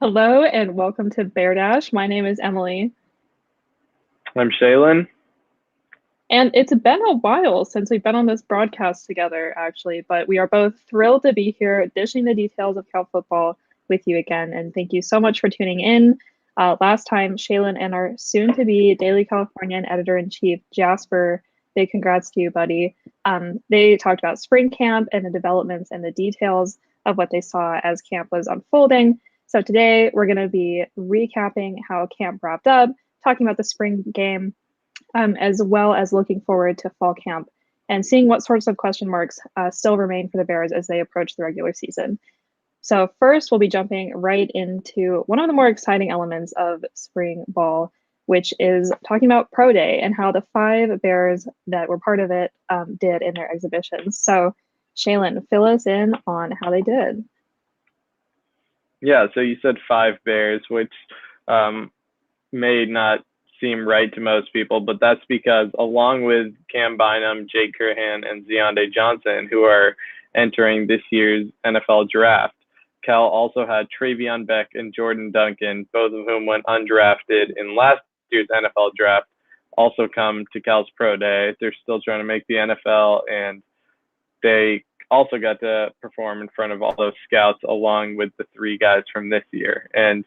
Hello and welcome to Bear Dash. My name is Emily, I'm Shaylin. and it's been a while since we've been on this broadcast together, actually, but we are both thrilled to be here dishing the details of Cal football with you again. And thank you so much for tuning in. Last time, Shaylin and our soon to be Daily Californian editor in chief, Jasper, big congrats to you, buddy. They talked about spring camp and the developments and the details of what they saw as camp was unfolding. So today, we're going to be recapping how camp wrapped up, talking about the spring game, as well as looking forward to fall camp and seeing what sorts of question marks still remain for the Bears as they approach the regular season. So, first, we'll be jumping right into one of the more exciting elements of spring ball, which is talking about Pro Day and how the five Bears that were part of it did in their exhibitions. So, Shaylin, fill us in on how they did. Yeah, so you said five Bears, which may not seem right to most people, but that's because along with Cam Bynum, Jake Curhan, and Zionde Johnson, who are entering this year's NFL draft, Cal also had Travion Beck and Jordan Duncan, both of whom went undrafted in last year's NFL draft, also come to Cal's Pro Day. They're still trying to make the NFL, and they also got to perform in front of all those scouts along with the three guys from this year. And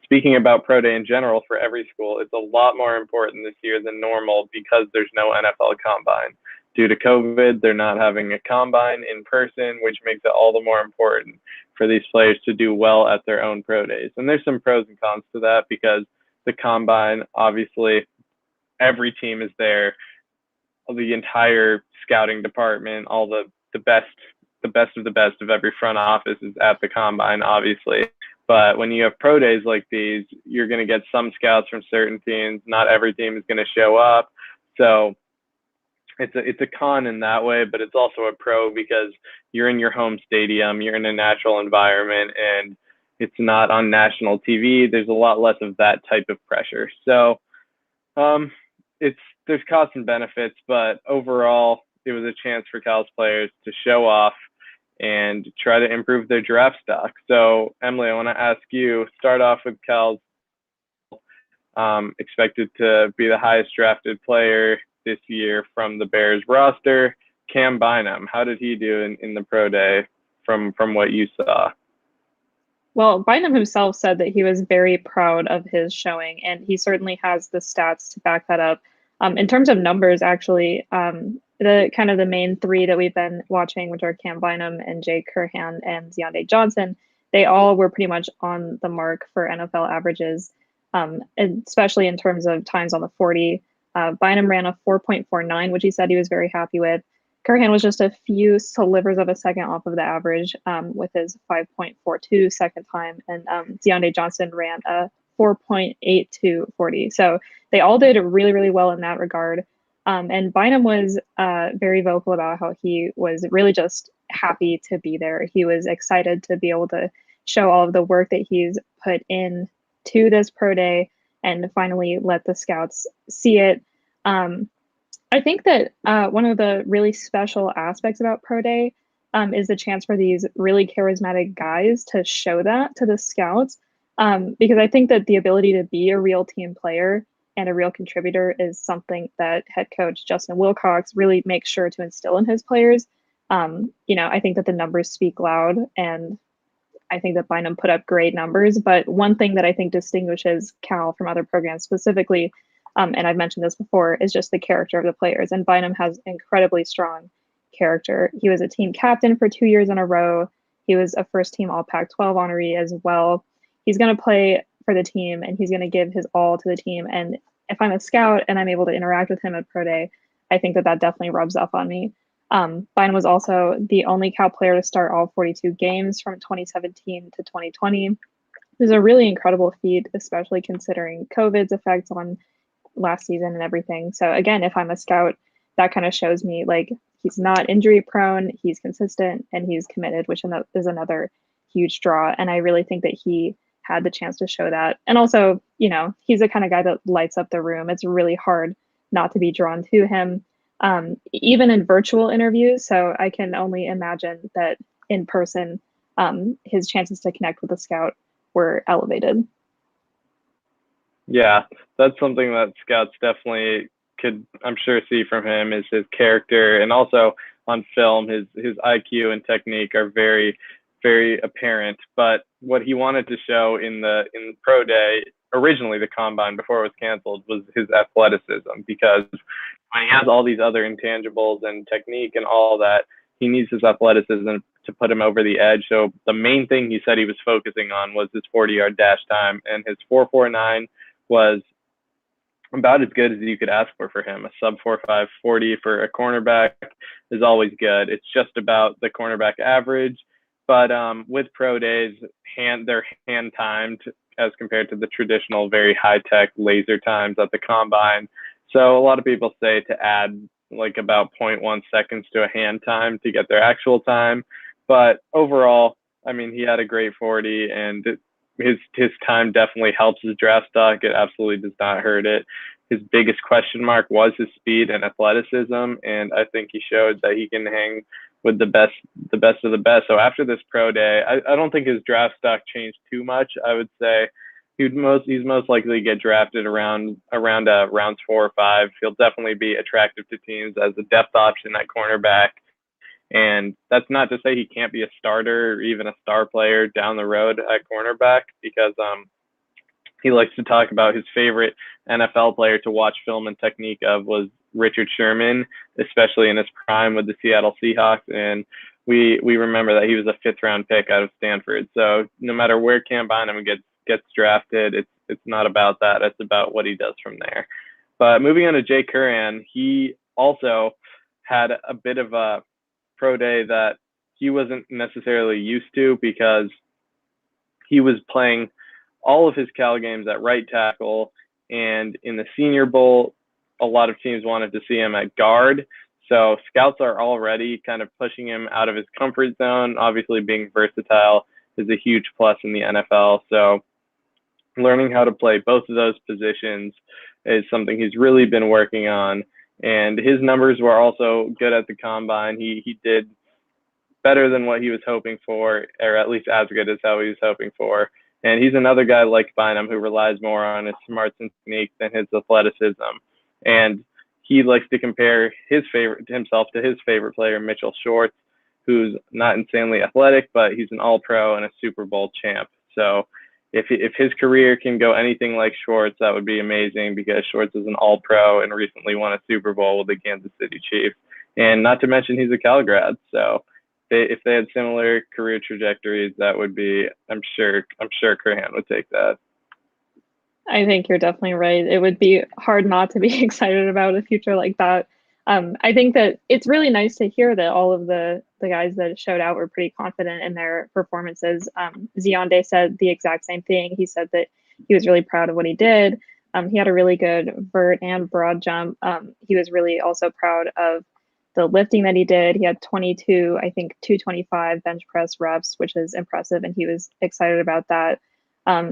speaking about Pro Day in general for every school, it's a lot more important this year than normal because there's no NFL combine. Due to COVID, they're not having a combine in person, which makes it all the more important for these players to do well at their own Pro Days. And there's some pros and cons to that because the combine, obviously, every team is there, the entire scouting department, all the best of the best of every front office is at the combine, obviously. But when you have pro days like these, you're going to get some scouts from certain teams. Not every team is going to show up. So it's a con in that way, but it's also a pro because you're in your home stadium, you're in a natural environment, and it's not on national TV. There's a lot less of that type of pressure. So um, it's there's costs and benefits, but overall, it was a chance for Cal's players to show off and try to improve their draft stock. So, Emily, I want to ask you, start off with Cal's expected to be the highest drafted player this year from the Bears roster. Cam Bynum, how did he do in the pro day from what you saw? Well, Bynum himself said that he was very proud of his showing, and he certainly has the stats to back that up. In terms of numbers, actually, the kind of the main three that we've been watching, which are Cam Bynum and Jay Curhan and Zionde Johnson, they all were pretty much on the mark for NFL averages, especially in terms of times on the 40. Bynum ran a 4.49, which he said he was very happy with. Curhan was just a few slivers of a second off of the average with his 5.42 second time, and Zionde Johnson ran a 4.82 40. So they all did really, really well in that regard. And Bynum was very vocal about how he was really just happy to be there. He was excited to be able to show all of the work that he's put in to this pro day and finally let the scouts see it. I think that one of the really special aspects about Pro Day is the chance for these really charismatic guys to show that to the scouts. Because I think that the ability to be a real team player and a real contributor is something that head coach Justin Wilcox really makes sure to instill in his players. I think that the numbers speak loud, and I think that Bynum put up great numbers. But one thing that I think distinguishes Cal from other programs specifically, and I've mentioned this before, is just the character of the players. And Bynum has incredibly strong character. He was a team captain for 2 years in a row. He was a first team All Pac 12 honoree as well. He's going to play for the team and he's going to give his all to the team. And if I'm a scout and I'm able to interact with him at Pro Day, I think that that definitely rubs off on me. Bynum was also the only Cal player to start all 42 games from 2017 to 2020. It was a really incredible feat, especially considering COVID's effects on last season and everything. So again, if I'm a scout, that kind of shows me like he's not injury prone, he's consistent, and he's committed, which is another huge draw. And I really think that he had the chance to show that. And also, he's the kind of guy that lights up the room. It's really hard not to be drawn to him, even in virtual interviews. So I can only imagine that in person, his chances to connect with a scout were elevated. Yeah, that's something that scouts definitely could, I'm sure, see from him is his character, and also on film, his IQ and technique are very apparent. But what he wanted to show in pro day, originally the combine before it was canceled, was his athleticism, because when he has all these other intangibles and technique and all that, he needs his athleticism to put him over the edge. So the main thing he said he was focusing on was his 40-yard dash time, and his 4.49 was about as good as you could ask for him. A sub 4.5 40 for a cornerback is always good. It's just about the cornerback average. But with pro days, they're hand timed as compared to the traditional very high tech laser times at the combine. So a lot of people say to add like about zero point 0.1 seconds to a hand time to get their actual time. But overall, I mean, he had a great 40, and his time definitely helps his draft stock. It absolutely does not hurt it. His biggest question mark was his speed and athleticism, and I think he showed that he can hang with the best of the best. So after this pro day, I don't think his draft stock changed too much. I would say he's most likely to get drafted around rounds 4 or 5. He'll definitely be attractive to teams as a depth option at cornerback. And that's not to say he can't be a starter or even a star player down the road at cornerback, because he likes to talk about his favorite NFL player to watch film and technique of was Richard Sherman, especially in his prime with the Seattle Seahawks. And we remember that he was a 5th-round pick out of Stanford. So no matter where Cam Bynum gets drafted, it's not about that. It's about what he does from there. But moving on to Jake Curhan, he also had a bit of a pro day that he wasn't necessarily used to, because he was playing all of his Cal games at right tackle, and in the Senior Bowl, a lot of teams wanted to see him at guard. So scouts are already kind of pushing him out of his comfort zone. Obviously, being versatile is a huge plus in the NFL. So learning how to play both of those positions is something he's really been working on. And his numbers were also good at the combine. He did better than what he was hoping for, or at least as good as how he was hoping for. And he's another guy like Bynum who relies more on his smarts and technique than his athleticism. And he likes to compare himself to his favorite player, Mitchell Schwartz, who's not insanely athletic, but he's an All-Pro and a Super Bowl champ. So if his career can go anything like Schwartz, that would be amazing, because Schwartz is an All-Pro and recently won a Super Bowl with the Kansas City Chiefs. And not to mention he's a Cal grad. So if they had similar career trajectories, that would be, I'm sure Curhan would take that. I think you're definitely right. It would be hard not to be excited about a future like that. I think that it's really nice to hear that all of the guys that showed out were pretty confident in their performances. Zionde said the exact same thing. He said that he was really proud of what he did. He had a really good vert and broad jump. He was really also proud of the lifting that he did. He had 22, I think 225 bench press reps, which is impressive, and he was excited about that.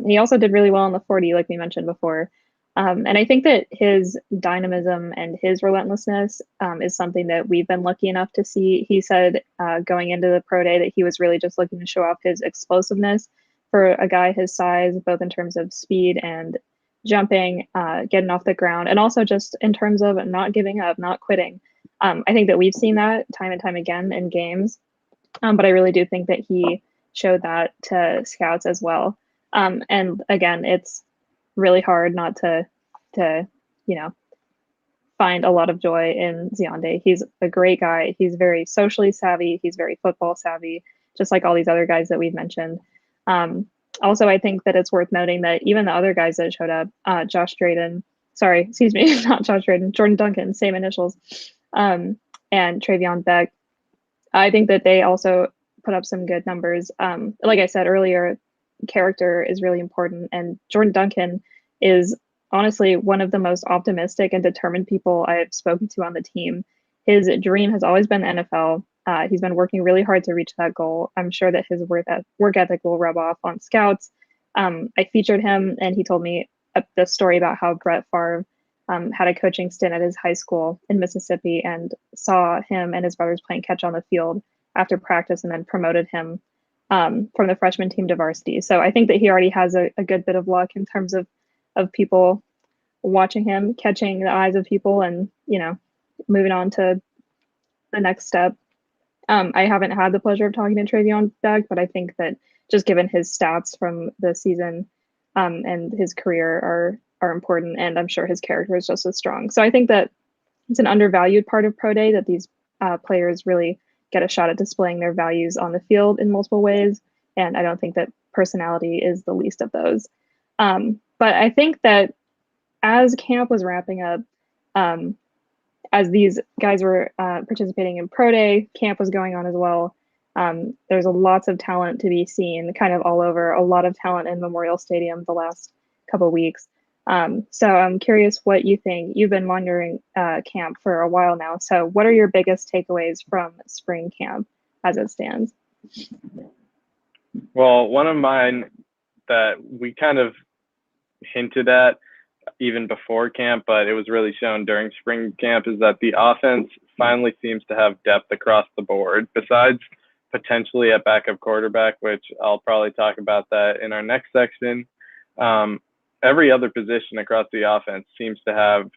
He also did really well on the 40, like we mentioned before. And I think that his dynamism and his relentlessness is something that we've been lucky enough to see. He said going into the pro day that he was really just looking to show off his explosiveness for a guy his size, both in terms of speed and jumping, getting off the ground, and also just in terms of not giving up, not quitting. I think that we've seen that time and time again in games, but I really do think that he showed that to scouts as well. And again, it's really hard not to find a lot of joy in Zionde. He's a great guy. He's very socially savvy. He's very football savvy, just like all these other guys that we've mentioned. Also, I think that it's worth noting that even the other guys that showed up, Josh Drayden, sorry, excuse me, not Josh Drayden, Jordan Duncan, same initials, and Travion Beck, I think that they also put up some good numbers. Like I said earlier, character is really important, and Jordan Duncan is honestly one of the most optimistic and determined people I've spoken to on the team. His dream has always been the NFL. He's been working really hard to reach that goal. I'm sure that his work ethic will rub off on scouts. I featured him, and he told me the story about how Brett Favre had a coaching stint at his high school in Mississippi and saw him and his brothers playing catch on the field after practice, and then promoted him from the freshman team to varsity. So I think that he already has a good bit of luck in terms of people watching him, catching the eyes of people, and moving on to the next step. I haven't had the pleasure of talking to Travion Beck, but I think that just given his stats from the season and his career are important, and I'm sure his character is just as strong. So I think that it's an undervalued part of pro day that these players really get a shot at displaying their values on the field in multiple ways, and I don't think that personality is the least of those. But I think that as camp was wrapping up, as these guys were participating in pro day, camp was going on as well. There's lots of talent to be seen, kind of all over. A lot of talent in Memorial Stadium the last couple of weeks. So I'm curious what you think. You've been monitoring camp for a while now. So what are your biggest takeaways from spring camp as it stands? Well, one of mine that we kind of hinted at even before camp, but it was really shown during spring camp, is that the offense finally seems to have depth across the board, besides potentially at backup quarterback, which I'll probably talk about that in our next section. Every other position across the offense seems to have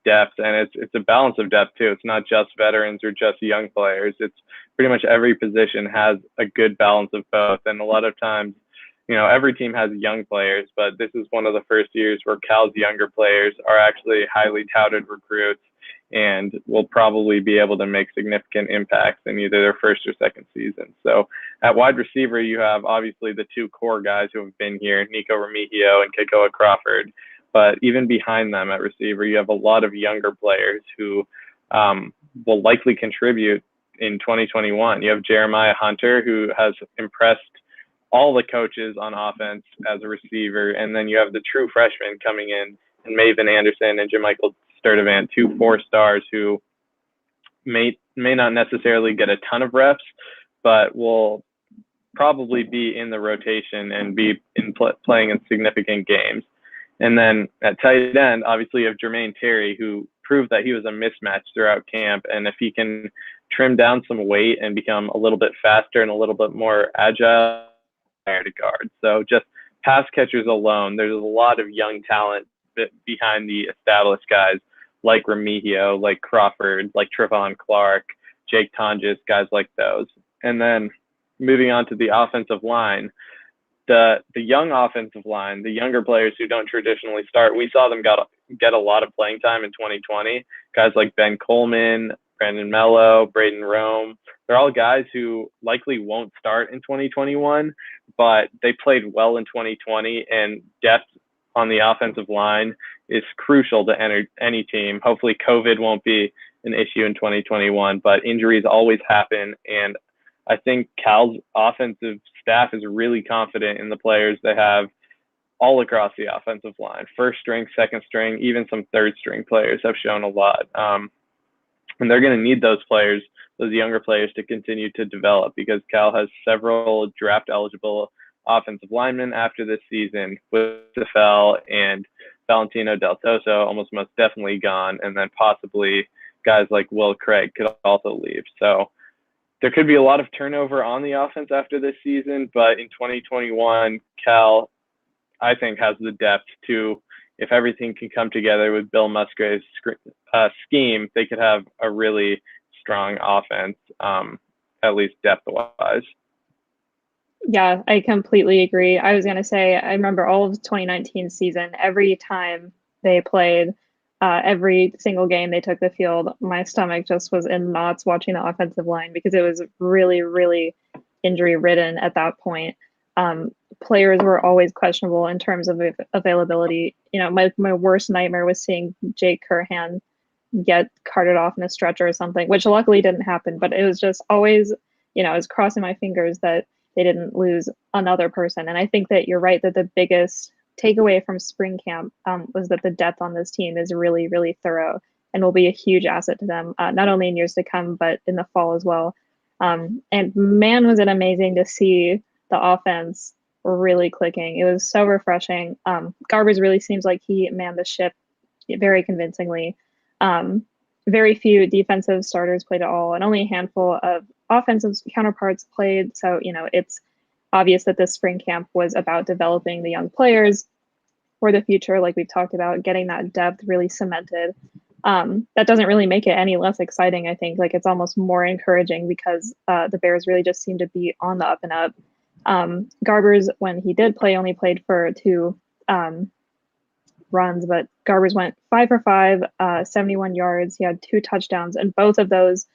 depth, and it's a balance of depth too. It's not just veterans or just young players. It's pretty much every position has a good balance of both. And a lot of times, every team has young players, but this is one of the first years where Cal's younger players are actually highly touted recruits and will probably be able to make significant impacts in either their first or second season. So at wide receiver, you have obviously the two core guys who have been here, Nico Remigio and Kekoa Crawford. But even behind them at receiver, you have a lot of younger players who will likely contribute in 2021. You have Jeremiah Hunter, who has impressed all the coaches on offense as a receiver. And then you have the true freshmen coming in, and Maven Anderson and Jermichael Sturdivant, 2 4-stars who may not necessarily get a ton of reps, but will probably be in the rotation and be playing in significant games. And then at tight end, obviously you have Jermaine Terry, who proved that he was a mismatch throughout camp. And if he can trim down some weight and become a little bit faster and a little bit more agile to guard. So just pass catchers alone, there's a lot of young talent behind the established guys like Remigio, like Crawford, like Trevon Clark, Jake Tonjes, guys like those. And then moving on to the offensive line, the young offensive line, the younger players who don't traditionally start, we saw them get a lot of playing time in 2020. Guys like Ben Coleman, Brandon Mello, Braden Rome, they're all guys who likely won't start in 2021, but they played well in 2020, and depth on the offensive line is crucial to enter any team. Hopefully COVID won't be an issue in 2021, but injuries always happen. And I think Cal's offensive staff is really confident in the players they have all across the offensive line. First string, second string, even some third string players have shown a lot. And they're going to need those players, those younger players, to continue to develop, because Cal has several draft eligible offensive linemen after this season, with Safel and Valentino Del Toso almost most definitely gone, and then possibly guys like Will Craig could also leave. So there could be a lot of turnover on the offense after this season, but in 2021, Cal, I think, has the depth to, if everything can come together with Bill Musgrave's scheme, they could have a really strong offense, at least depth-wise. Yeah, I completely agree. I was going to say, I remember all of the 2019 season, every time they played, every single game they took the field, my stomach just was in knots watching the offensive line, because it was really, really injury-ridden at that point. Players were always questionable in terms of availability. My worst nightmare was seeing Jake Curhan get carted off in a stretcher or something, which luckily didn't happen, but it was just always, I was crossing my fingers that they didn't lose another person. And I think that you're right that the biggest takeaway from spring camp was that the depth on this team is really, really thorough and will be a huge asset to them, not only in years to come, but in the fall as well. And man, was it amazing to see the offense really clicking. It was so refreshing. Garbers really seems like he manned the ship very convincingly. Very few defensive starters played at all, and only a handful of offensive counterparts played. So, it's obvious that this spring camp was about developing the young players for the future, like we've talked about, getting that depth really cemented. That doesn't really make it any less exciting, I think. Like it's almost more encouraging because the Bears really just seem to be on the up and up. Garbers, when he did play, only played for 2 runs, but Garbers went 5 for 5, 71 yards. He had 2 touchdowns, and both of those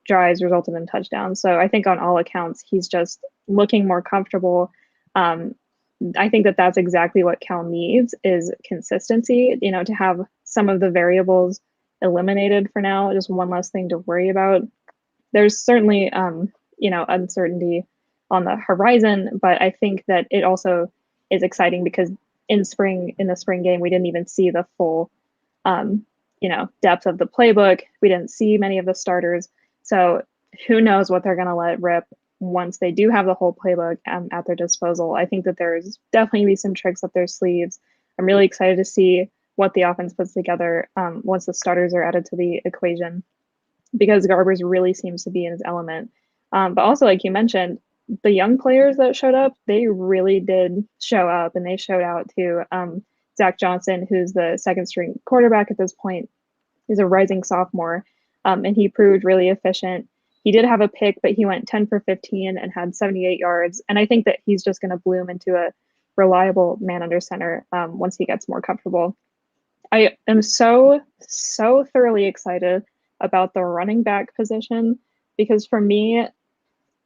drives resulted in touchdowns. So I think on all accounts, he's just looking more comfortable. I think that that's exactly what Cal needs is consistency, to have some of the variables eliminated for now, just one less thing to worry about. There's certainly, uncertainty on the horizon, but I think that it also is exciting because in the spring game, we didn't even see the full, depth of the playbook. We didn't see many of the starters. So who knows what they're going to let rip once they do have the whole playbook at their disposal. I think that there's definitely be some tricks up their sleeves. I'm really excited to see what the offense puts together once the starters are added to the equation, because Garbers really seems to be in his element. But also, like you mentioned, the young players that showed up, they really did show up, and they showed out too. Zach Johnson, who's the second string quarterback at this point, is a rising sophomore, and he proved really efficient. He did have a pick, but he went 10 for 15 and had 78 yards. And I think that he's just going to bloom into a reliable man under center once he gets more comfortable. I am so thoroughly excited about the running back position because for me,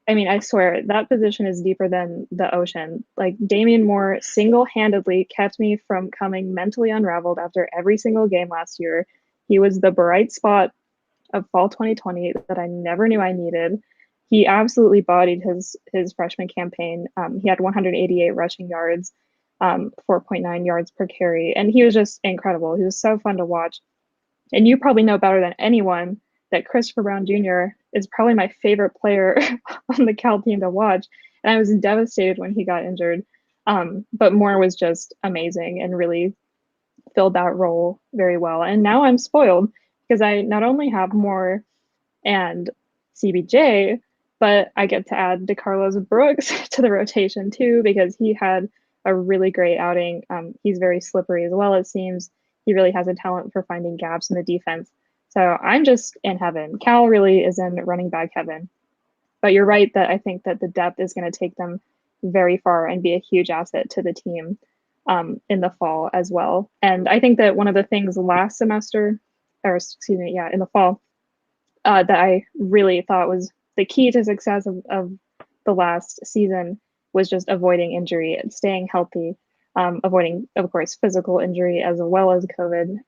I swear that position is deeper than the ocean. Like Damian Moore single-handedly kept me from coming mentally unraveled after every single game last year. He was the bright spot of fall 2020 that I never knew I needed. He absolutely bodied his freshman campaign. He had 188 rushing yards, 4.9 yards per carry, and he was just incredible. He was so fun to watch. And you probably know better than anyone that Christopher Brown Jr. is probably my favorite player on the Cal team to watch. And I was devastated when he got injured. But Moore was just amazing and really filled that role very well. And now I'm spoiled because I not only have Moore and CBJ, but I get to add DeCarlos Brooks to the rotation too because he had a really great outing. He's very slippery as well, it seems. He really has a talent for finding gaps in the defense. So I'm just in heaven. Cal really is in running back heaven. But you're right that I think that the depth is going to take them very far and be a huge asset to the team in the fall as well. And I think that one of the things last semester, or excuse me, in the fall, that I really thought was the key to success of the last season was just avoiding injury and staying healthy. Avoiding, of course, physical injury as well as COVID,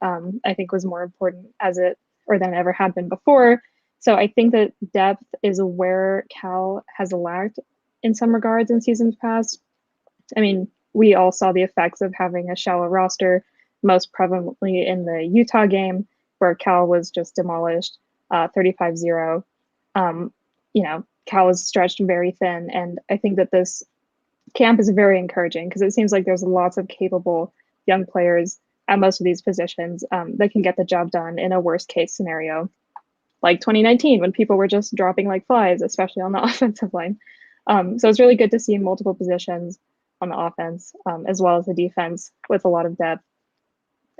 I think was more important than it ever had been before. So I think that depth is where Cal has lacked in some regards in seasons past. We all saw the effects of having a shallow roster, most prevalently in the Utah game, where Cal was just demolished 35-0. Cal was stretched very thin. And I think that this camp is very encouraging because it seems like there's lots of capable young players at most of these positions that can get the job done in a worst case scenario, like 2019 when people were just dropping like flies, especially on the offensive line. So it's really good to see multiple positions on the offense as well as the defense with a lot of depth.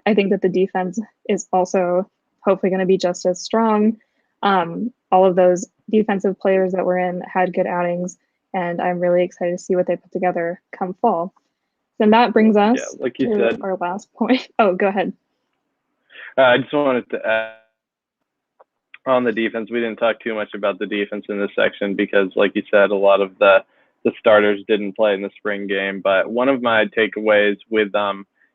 I think that the defense is also hopefully going to be just as strong. All of those defensive players that were in had good outings, and I'm really excited to see what they put together come fall. Then that brings us like you to said, our last point. Oh, go ahead. I just wanted to add on the defense. We didn't talk too much about the defense in this section because, like you said, a lot of the starters didn't play in the spring game. But one of my takeaways with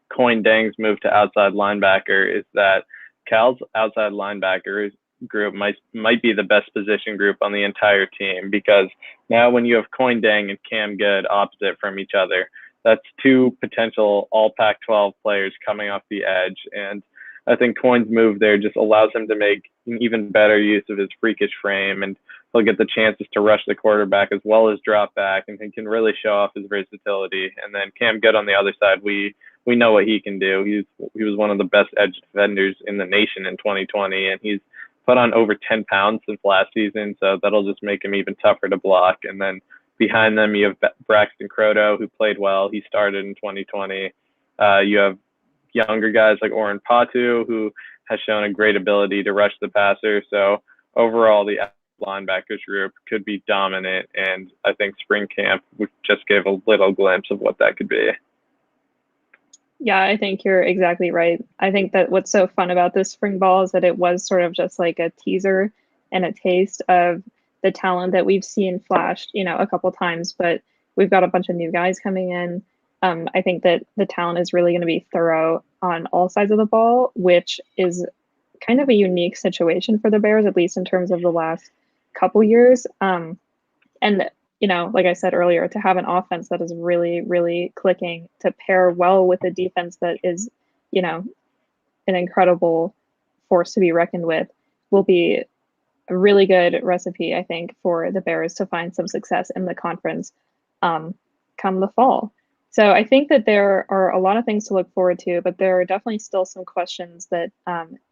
Coin Dang's move to outside linebacker is that Cal's outside linebacker group might be the best position group on the entire team, because now when you have Coin Dang and Cam Good opposite from each other, that's 2 potential all Pac-12 players coming off the edge. And I think Coin's move there just allows him to make an even better use of his freakish frame, and he'll get the chances to rush the quarterback as well as drop back, and he can really show off his versatility. And then Cam Good on the other side, we know what he can do. He was one of the best edge defenders in the nation in 2020, and he's put on over 10 pounds since last season, so that'll just make him even tougher to block. And then Behind them, you have Braxton Croto, who played well. He started in 2020. You have younger guys like Oren Patu, who has shown a great ability to rush the passer. So overall, the linebackers group could be dominant, and I think spring camp just gave a little glimpse of what that could be. Yeah, I think you're exactly right. I think that what's so fun about this spring ball is that it was sort of just like a teaser and a taste of the talent that we've seen flashed, a couple times, but we've got a bunch of new guys coming in. I think that the talent is really going to be thorough on all sides of the ball, which is kind of a unique situation for the Bears, at least in terms of the last couple years. And like I said earlier, to have an offense that is really, really clicking, to pair well with a defense that is, an incredible force to be reckoned with, will be a really good recipe, I think, for the Bears to find some success in the conference come the fall. So I think that there are a lot of things to look forward to, but there are definitely still some questions that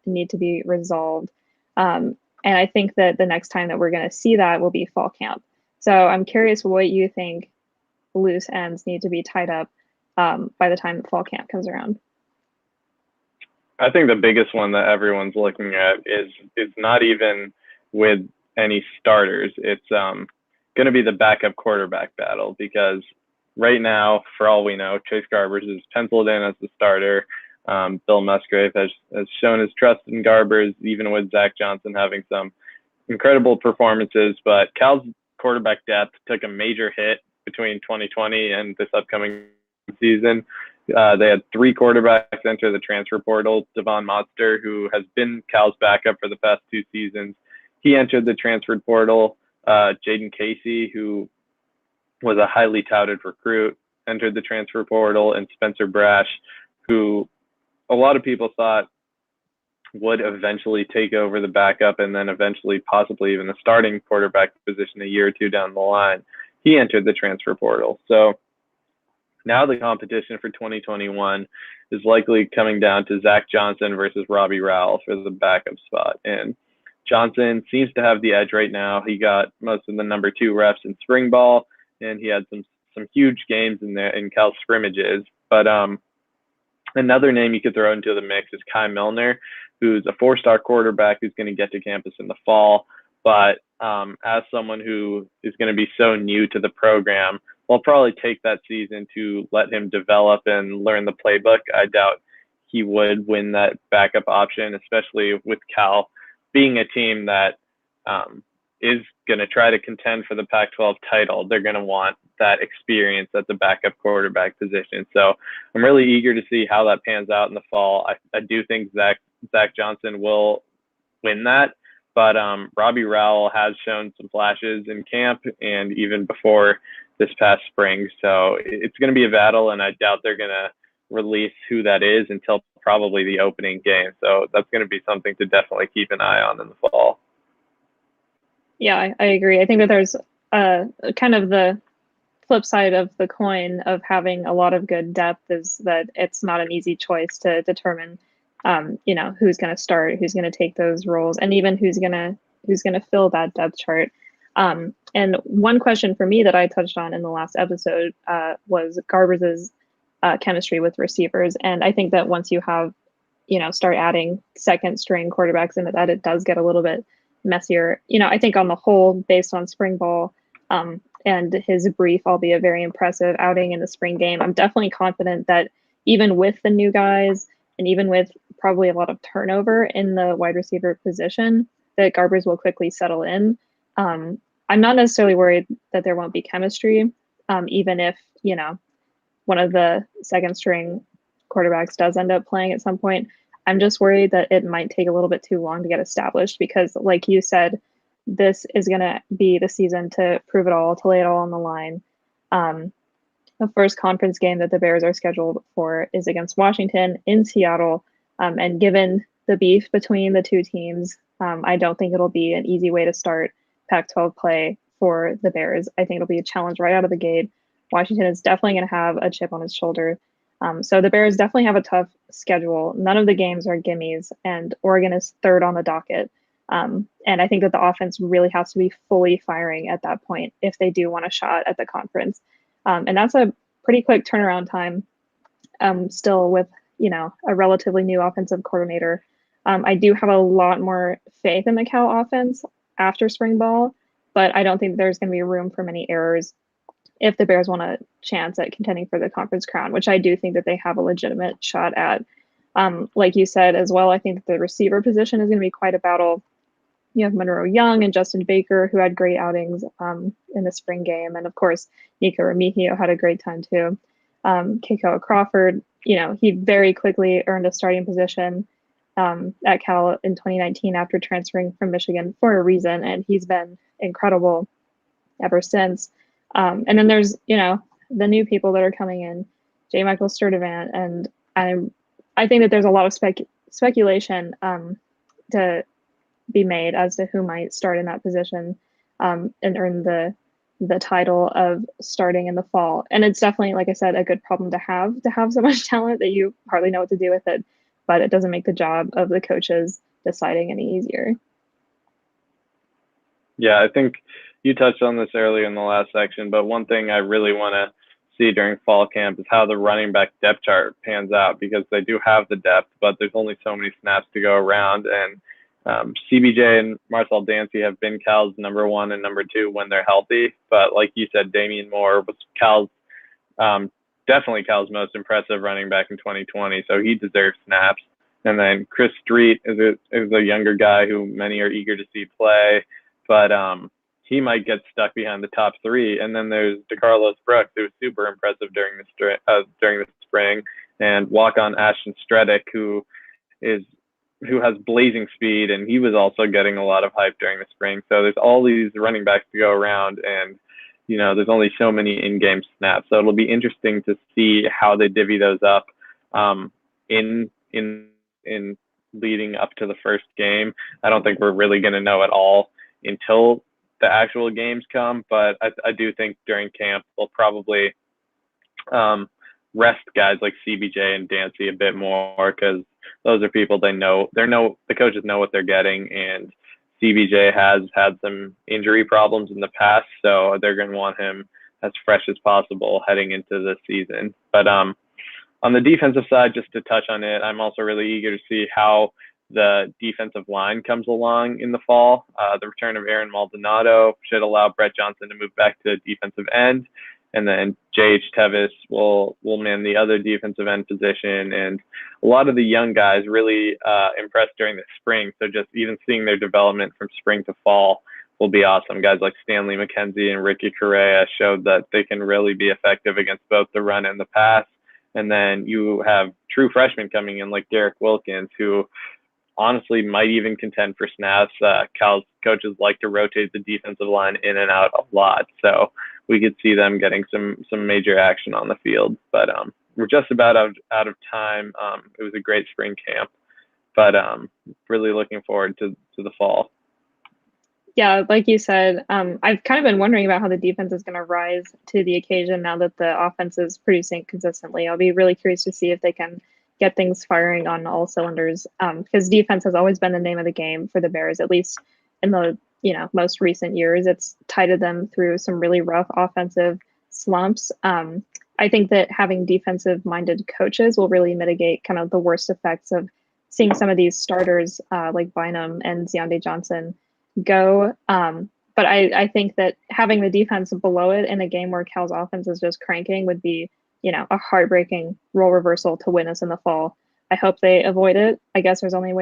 need to be resolved. And I think that the next time that we're going to see that will be fall camp. So I'm curious what you think loose ends need to be tied up by the time the fall camp comes around. I think the biggest one that everyone's looking at is not even with any starters. It's going to be the backup quarterback battle, because right now, for all we know, Chase Garbers is penciled in as the starter. Bill Musgrave has shown his trust in Garbers, even with Zach Johnson having some incredible performances. But Cal's quarterback depth took a major hit between 2020 and this upcoming season. They had 3 quarterbacks enter the transfer portal. Devon Monster, who has been Cal's backup for the past 2 seasons, he entered the transfer portal. Jaden Casey, who was a highly touted recruit, entered the transfer portal, and Spencer Brash, who a lot of people thought would eventually take over the backup and then eventually possibly even the starting quarterback position a year or 2 down the line. He entered the transfer portal. So now the competition for 2021 is likely coming down to Zach Johnson versus Robbie Rowell for the backup spot. And Johnson seems to have the edge right now. He got most of the number 2 reps in spring ball, and he had some huge games in Cal scrimmages. But another name you could throw into the mix is Kai Milner, who's a 4-star quarterback who's going to get to campus in the fall. But as someone who is going to be so new to the program, we'll probably take that season to let him develop and learn the playbook. I doubt he would win that backup option, especially with Cal being a team that is going to try to contend for the Pac-12 title. They're going to want that experience at the backup quarterback position. So I'm really eager to see how that pans out in the fall. I do think Zach Johnson will win that, but Robbie Rowell has shown some flashes in camp and even before this past spring. So it's going to be a battle, and I doubt they're going to release who that is until probably the opening game. So that's going to be something to definitely keep an eye on in the fall. Yeah, I agree. I think that there's kind of the flip side of the coin of having a lot of good depth is that it's not an easy choice to determine, who's going to start, who's going to take those roles, and even who's going to fill that depth chart. And one question for me that I touched on in the last episode was Garbers's chemistry with receivers. And I think that once you have, start adding second string quarterbacks into that, it does get a little bit messier. I think on the whole, based on spring ball and his brief, albeit very impressive outing in the spring game, I'm definitely confident that even with the new guys and even with probably a lot of turnover in the wide receiver position, that Garbers will quickly settle in. I'm not necessarily worried that there won't be chemistry, even if, one of the second string quarterbacks does end up playing at some point. I'm just worried that it might take a little bit too long to get established because, like you said, this is going to be the season to prove it all, to lay it all on the line. The first conference game that the Bears are scheduled for is against Washington in Seattle. And given the beef between the two teams, I don't think it'll be an easy way to start Pac-12 play for the Bears. I think it'll be a challenge right out of the gate. Washington is definitely going to have a chip on his shoulder. So the Bears definitely have a tough schedule. None of the games are gimmies, and Oregon is third on the docket. And I think that the offense really has to be fully firing at that point if they do want a shot at the conference. And that's a pretty quick turnaround time, still with, a relatively new offensive coordinator. I do have a lot more faith in the Cal offense after spring ball, but I don't think there's going to be room for many errors if the Bears want a chance at contending for the conference crown, which I do think that they have a legitimate shot at. Like you said as well, I think that the receiver position is going to be quite a battle. You have Monroe Young and Justin Baker, who had great outings in the spring game. And of course, Nico Remigio had a great time too. Keiko Crawford, he very quickly earned a starting position at Cal in 2019 after transferring from Michigan for a reason. And he's been incredible ever since. And then there's, the new people that are coming in, J. Michael Sturdivant. And I think that there's a lot of speculation to be made as to who might start in that position and earn the title of starting in the fall. And it's definitely, like I said, a good problem to have so much talent that you hardly know what to do with it, but it doesn't make the job of the coaches deciding any easier. Yeah, I think you touched on this earlier in the last section, but one thing I really want to see during fall camp is how the running back depth chart pans out, because they do have the depth, but there's only so many snaps to go around. And CBJ and Marcel Dancy have been Cal's number 1 and number 2 when they're healthy. But like you said, Damian Moore was definitely Cal's most impressive running back in 2020, so he deserves snaps. And then Chris Street is a younger guy who many are eager to see play, but he might get stuck behind the top 3. And then there's DeCarlos Brooks, who was super impressive during the spring, and walk-on Ashton Stredick, who has blazing speed, and he was also getting a lot of hype during the spring. So there's all these running backs to go around, and there's only so many in-game snaps. So it'll be interesting to see how they divvy those up in leading up to the first game. I don't think we're really going to know at all until the actual games come, but I do think during camp we'll probably rest guys like CBJ and Dancy a bit more, because those are people the coaches know what they're getting, and CBJ has had some injury problems in the past, so they're going to want him as fresh as possible heading into the season. But on the defensive side, just to touch on it, I'm also really eager to see how the defensive line comes along in the fall. The return of Aaron Maldonado should allow Brett Johnson to move back to defensive end, and then J.H. Tevis will man the other defensive end position. And a lot of the young guys really impressed during the spring, so just even seeing their development from spring to fall will be awesome. Guys like Stanley McKenzie and Ricky Correa showed that they can really be effective against both the run and the pass. And then you have true freshmen coming in like Derek Wilkins, who honestly might even contend for snaps. Cal's coaches like to rotate the defensive line in and out a lot, so we could see them getting some major action on the field. But we're just about out of time. It was a great spring camp, but really looking forward to the fall. Yeah, like you said, I've kind of been wondering about how the defense is going to rise to the occasion now that the offense is producing consistently. I'll be really curious to see if they can get things firing on all cylinders, because defense has always been the name of the game for the Bears, at least in the most recent years. It's tided them through some really rough offensive slumps. I think that having defensive-minded coaches will really mitigate kind of the worst effects of seeing some of these starters like Bynum and Ziande Johnson go. But I think that having the defense below it in a game where Cal's offense is just cranking would be, a heartbreaking role reversal to witness in the fall. I hope they avoid it. I guess there's only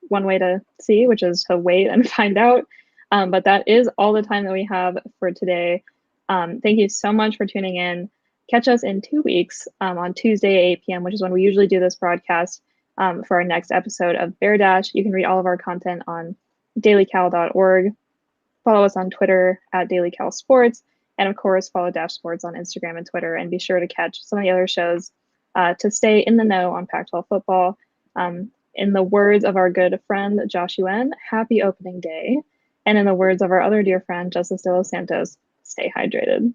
one way to see, which is to wait and find out. But that is all the time that we have for today. Thank you so much for tuning in. Catch us in 2 weeks on Tuesday at 8 p.m., which is when we usually do this broadcast for our next episode of Bear Dash. You can read all of our content on dailycal.org. Follow us on Twitter at dailycalsports. And of course, follow Dash Sports on Instagram and Twitter. And be sure to catch some of the other shows to stay in the know on Pac-12 football. In the words of our good friend, Josh Yuen, happy opening day. And in the words of our other dear friend, Justice De Los Santos, stay hydrated.